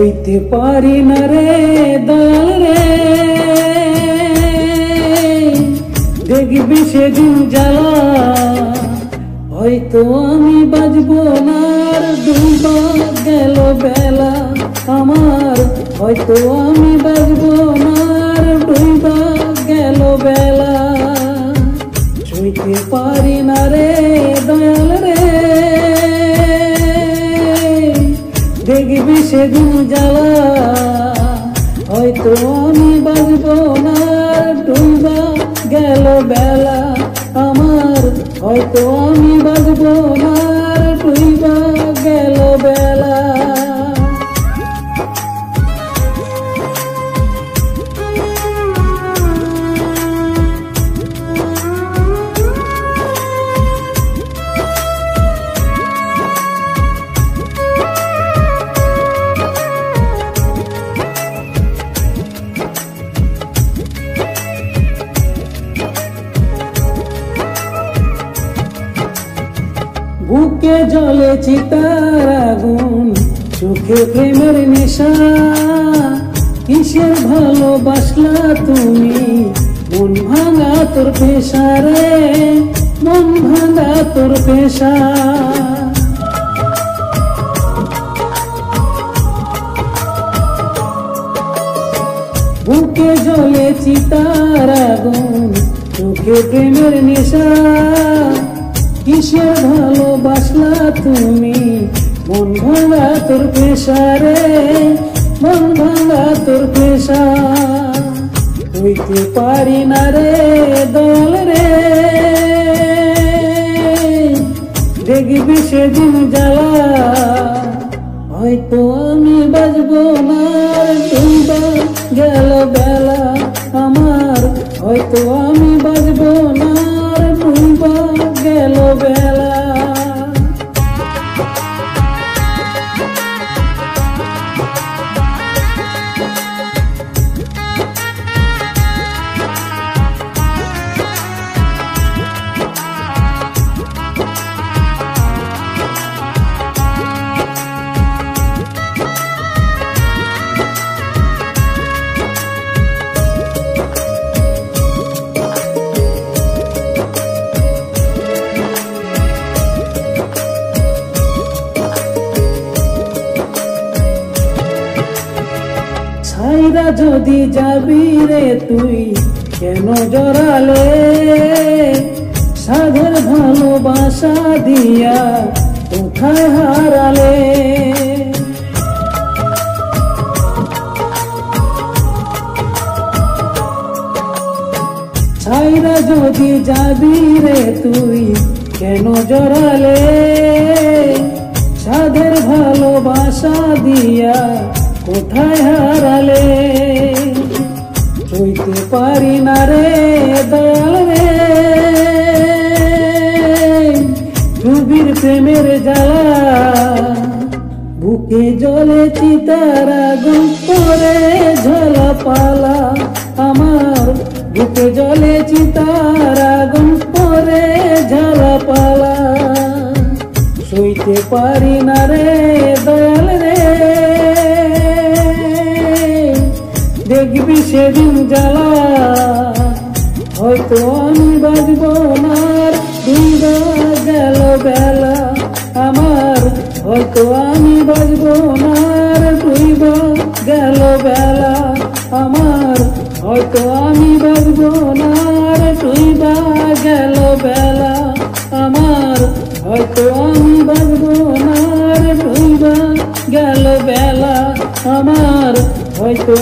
সইতে পারি না রে দয়াল রে, দেখবি সেদিন জ্বালা, হয়তো আমি বাজবো না, ডুবা গেল বেলা আমার, হয়তো আমি বাজবো না, ডুবা গেল বেলা। সইতে পারি না রে দয়াল রে, দেখবি সেদিন জ্বালা, হয়তো আমি বাজবো না, ডুবা গেল বেলা আমার, হয়তো আমি বাজবো না, ডুবা গেল বেলা। বুকে জ্বলে চিতার আগুন, চোখে প্রেমের নেশা, কিসের ভালোবাসলা তুমি, মন ভাঙা তোর পেশা রে, মন ভাঙা তোর পেশা। বুকে জ্বলে চিতার আগুন, চোখে প্রেমের নেশা, কিসের ভালোবাসলা তুমি, মন ভাঙা তোর পেশা রে, মন ভাঙা তোর পেশা। হইতে পারি না রে দয়াল রে, দেখবি সেদিন জ্বালা, হয়তো আমি বাজবো না, ডুবা গেল বেলা আমার, হয়তো আমি বাজবো না, ডুবা গেল বেলা। ছাইরা যদি যাবি রে তুই কেন জড়ালে, সাধের ভালোবাসা দিয়া কোথায় হারালে। ছাইরা যদি যাবি রে তুই কেন জড়ালে, সাধের ভালোবাসা দিয়া কোথায় হারালে। সইতে পারি না রে দয়াল রে, ডুবির প্রেমের জ্বালা, বুকে জ্বলে চিতার আগুন, পরে ঝলা পালা আমার, বুকে জ্বলে চিতার আগুন, পরে ঝলা পালা। সইতে পারি না রে দয়াল রে, দেখবি সেদিন জ্বালা, হয়তো আমি বাজবো না, ডুবা গেল বেলা আমার, হয়তো আমি বাজবো না, ডুবা গেল বেলা আমার, হয়তো আমি বাজবো না, ডুবা গেল বেলা আমার, হয়তো আমি বাজবো না, ডুবা গেল বেলা আমার, হয়তো